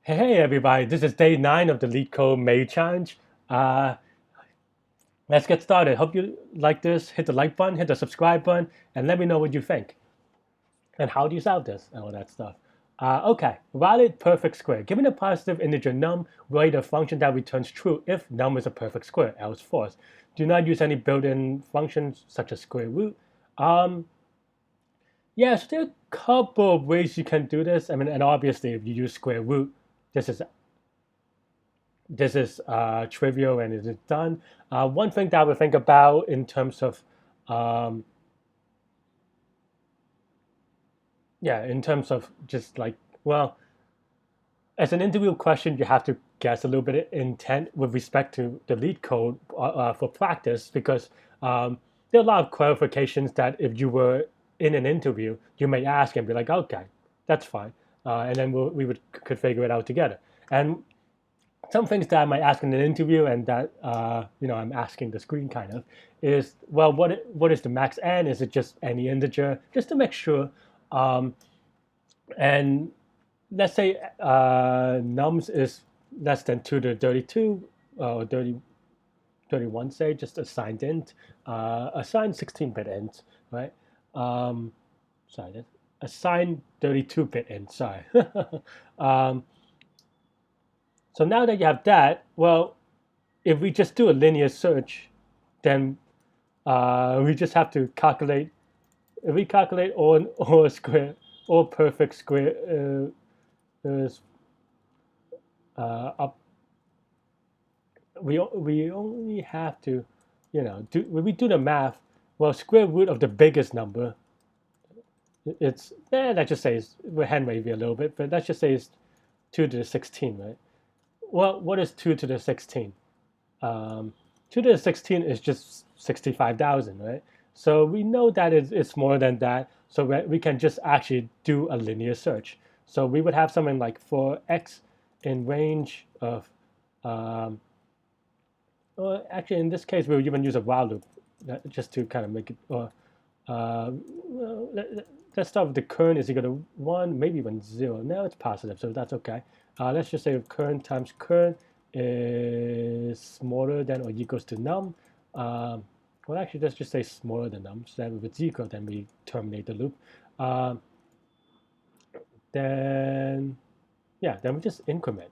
Hey everybody, this is day 9 of the Leetcode May Challenge. Uh, let's get started. Hope you like this. Hit the like button, hit the subscribe button, and let me know what you think. And how do you solve this and all that stuff. Okay, valid perfect square. Given a positive integer num, write a function that returns true if num is a perfect square, else false. Do not use any built-in functions such as square root. Um, yes, there are a couple of ways you can do this. I mean, and obviously if you use square root, this is trivial and it is done. One thing that I would think about in terms of, um, in terms of just like, well, as an interview question, you have to guess a little bit of intent with respect to the lead code for practice because there are a lot of clarifications that if you were in an interview, you may ask and be like, okay, that's fine. And then we could figure it out together. And some things that I might ask in an interview and that I'm asking the screen kind of is, well, what is the max n? Is it just any integer? Just to make sure. And let's say nums is less than 2 to the 32 or 31, say, just assigned int, assigned 16-bit int, right? Sorry, assigned 32-bit int, sorry. So now that you have that, well, if we just do a linear search, then we just have to calculate. If we calculate all square, all perfect square is up, we only have to, when we do the math, well, square root of the biggest number, it's let's just say we're hand wavy a little bit, but let's just say it's 2 to the 16, right? Well, what is 2 to the 16? 2 to the 16 is just 65,000, right? So we know that it's more than that. So we can just actually do a linear search. So we would have something like for x in range of, well, actually in this case, we'll even use a while loop just to kind of make it, well, let's start with the current is equal to 1, maybe even 0. Now it's positive, so that's okay. Let's just say current times current is smaller than or equals to num. Well, actually, let's just say smaller than num. So that if it's equal, then we terminate the loop. Then we just increment.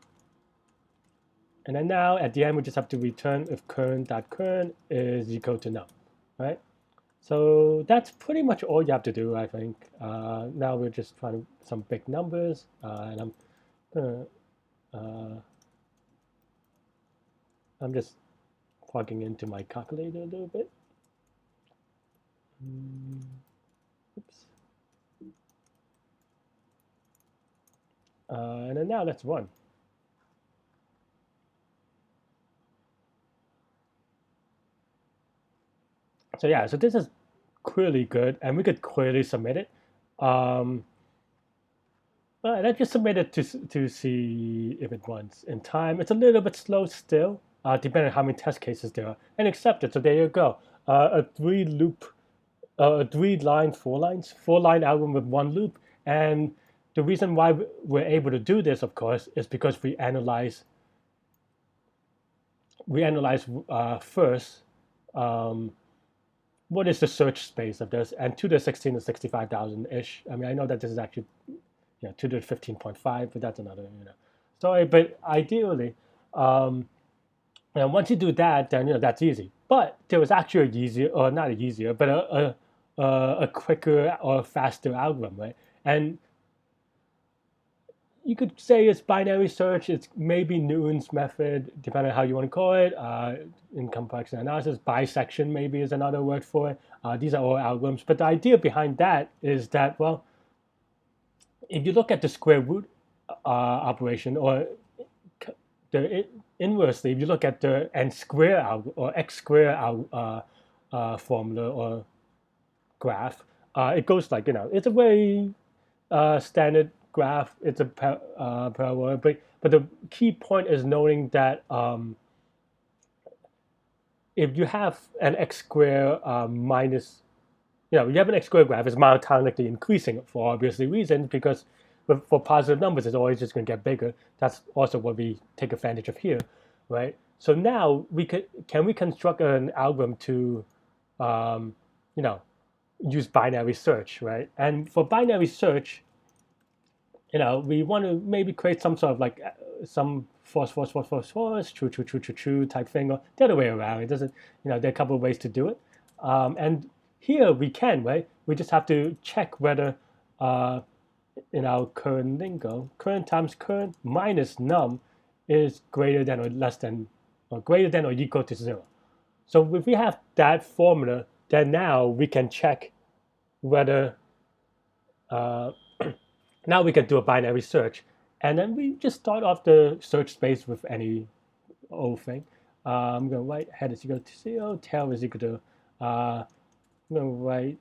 And then now at the end, we just have to return if current.current is equal to num, right? So that's pretty much all you have to do, I think. Now we're just trying some big numbers, and I'm just plugging into my calculator a little bit. Oops. And then now let's run. So yeah, so this is clearly good, and we could clearly submit it. Let's just submit it to see if it runs in time. It's a little bit slow still, depending on how many test cases there are, and accept it. So there you go. A 4-line algorithm with 1 loop. And the reason why we're able to do this, of course, is because we analyze first what is the search space of this, and 2 to the 16 is 65,000-ish. I mean, I know that this is actually 2 to the 15.5, but that's another story. But ideally, and once you do that, then that's easy. But there was actually a easier, or not easier, but a quicker or faster algorithm, right? And you could say it's binary search. It's maybe Newton's method, depending on how you want to call it. In complex analysis, bisection maybe is another word for it. These are all algorithms. But the idea behind that is that, well, if you look at the square root operation, or inversely, if you look at the n square or x square formula or graph, it goes like, it's a very standard graph. It's a parallel, but the key point is noting that if you have an x square minus, you have an x square graph, it's monotonically increasing for obviously reasons, because for positive numbers, it's always just going to get bigger. That's also what we take advantage of here, right? So now can we construct an algorithm to, you know, use binary search, right? And for binary search, we want to maybe create some sort of like some false, true type thing, or the other way around. It doesn't, there are a couple of ways to do it. And here we can, right? We just have to check whether in our current lingo, current times current minus num is greater than or less than, or greater than or equal to 0. So if we have that formula, then now we can check whether, now we can do a binary search. And then we just start off the search space with any old thing. I'm going to write head is equal to 0, tail is equal to, I'm going to write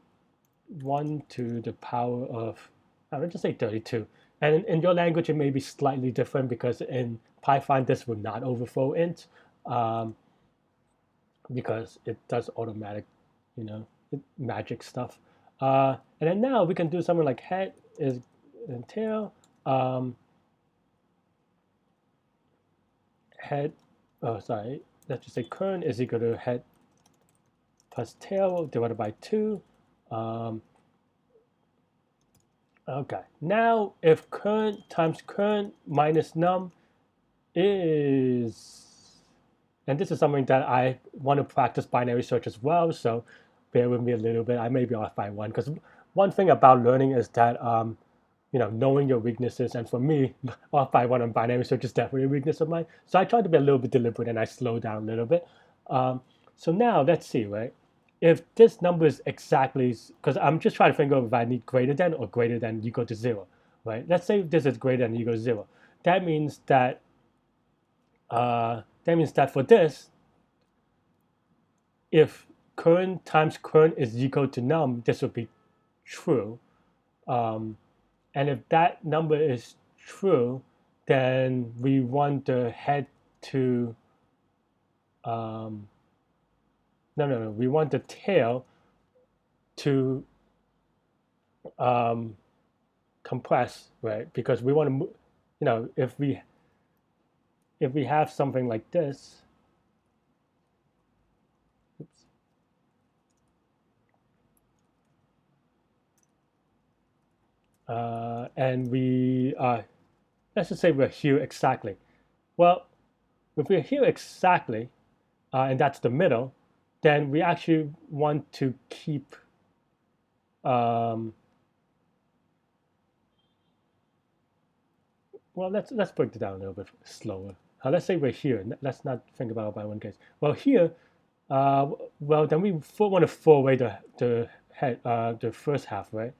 1 to the power of, let's just say 32. And in your language, it may be slightly different because in Python, this will not overflow int because it does automatic, magic stuff. And then now we can do something like head is and tail. Let's just say current is equal to head plus tail divided by 2. Okay, now if current times current minus num is, and this is something that I want to practice binary search as well, so bear with me a little bit. I may be off by 1, because one thing about learning is that knowing your weaknesses, and for me, off by 1 on binary search is definitely a weakness of mine. So I try to be a little bit deliberate and I slow down a little bit. So now let's see, right? If this number is exactly, because I'm just trying to figure out if I need greater than or greater than equal to 0, right? Let's say this is greater than equal to 0. That means that for this, if current times current is equal to num, this would be true. And if that number is true, then we want the head to, no, we want the tail to compress, right? Because we want to, if we have something like this, and we let's just say we're here exactly. Well, if we're here exactly, and that's the middle, then we actually want to keep well, let's break it down a little bit slower. Let's say we're here. Let's not think about it by one case. Well, here, well, then we want to throw away the first half, right?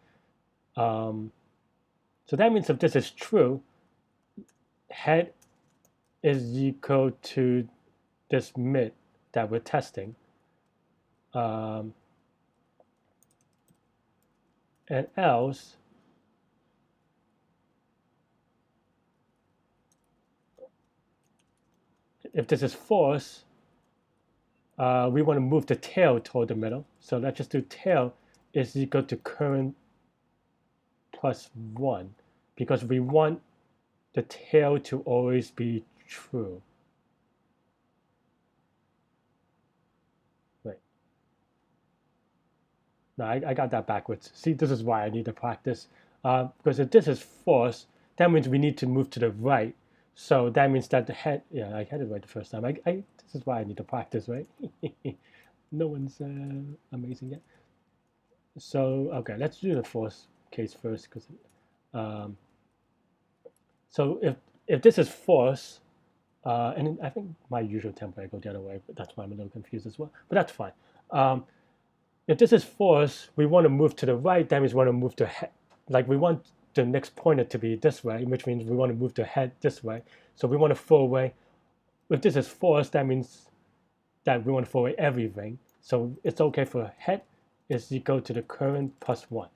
So that means if this is true, head is equal to this mid that we're testing. And else, if this is false, we want to move the tail toward the middle. So let's just do tail is equal to current plus 1, because we want the tail to always be true. Right. No, I got that backwards. See, this is why I need to practice. Because if this is false, that means we need to move to the right. So that means that the head, I had it right the first time. This is why I need to practice, right? No one's amazing yet. So, okay, let's do the false case first. Because, so if this is false, and I think my usual template I go the other way, but that's why I'm a little confused as well. But that's fine. If this is false, we want to move to the right. That means we want to move to head. Like we want the next pointer to be this way, which means we want to move the head this way. So we want to throw away. If this is false, that means that we want to throw away everything. So it's okay for head is equal to the current plus 1.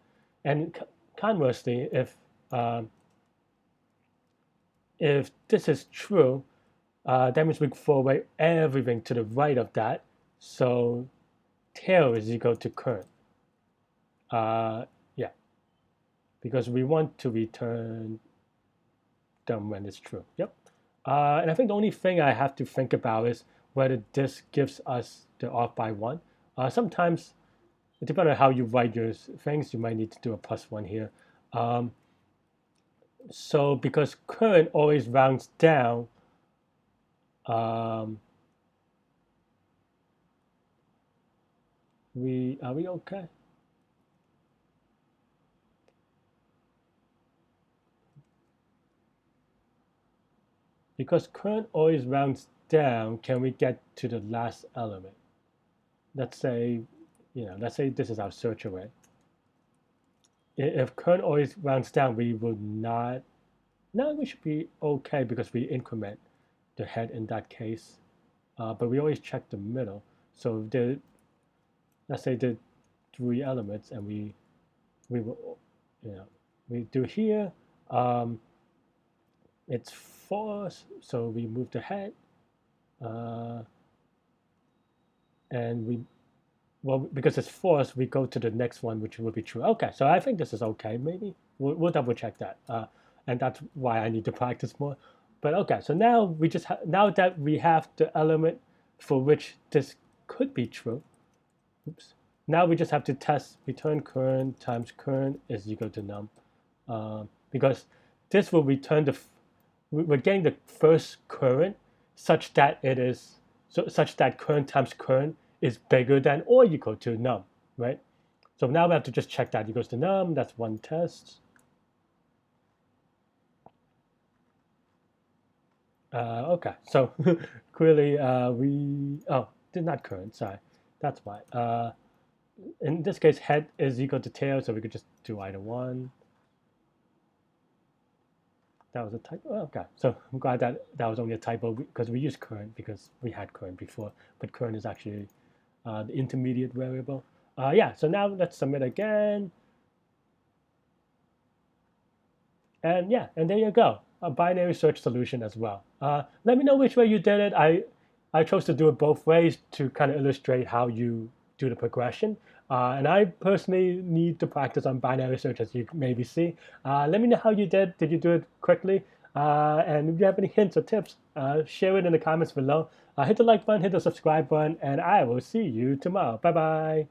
And conversely, if this is true, that means we throw away everything to the right of that. So tail is equal to current. Yeah. because we want to return them when it's true. Yep. And I think the only thing I have to think about is whether this gives us the off by one. Sometimes, depending on how you write your things, you might need to do a +1 here. So because current always rounds down, are we okay? Because current always rounds down, can we get to the last element? Let's say, let's say this is our search array. If current always rounds down, we will not. No, we should be okay because we increment the head in that case. But we always check the middle. So let's say the 3 elements, and we will, we do here. It's false, so we move the head, and because it's false, we go to the next one, which will be true. Okay, so I think this is okay. Maybe we'll double check that, and that's why I need to practice more. But okay, so now now that we have the element for which this could be true. Oops. Now we just have to test return current times current is equal to num, because this will return we're getting the first current such that such that current times current is bigger than or equal to num, right? So now we have to just check that equals to num. That's one test. Okay, so clearly did not current, sorry. That's why. In this case, head is equal to tail, so we could just do either one. That was a typo. Oh, okay, so I'm glad that was only a typo because we used current because we had current before, but current is actually the intermediate variable. Yeah, so now let's submit again. And yeah, and there you go, a binary search solution as well. Let me know which way you did it. I chose to do it both ways to kind of illustrate how you do the progression. And I personally need to practice on binary search, as you maybe see. Let me know how you did. Did you do it quickly? And if you have any hints or tips, share it in the comments below. Hit the like button, hit the subscribe button, and I will see you tomorrow. Bye-bye.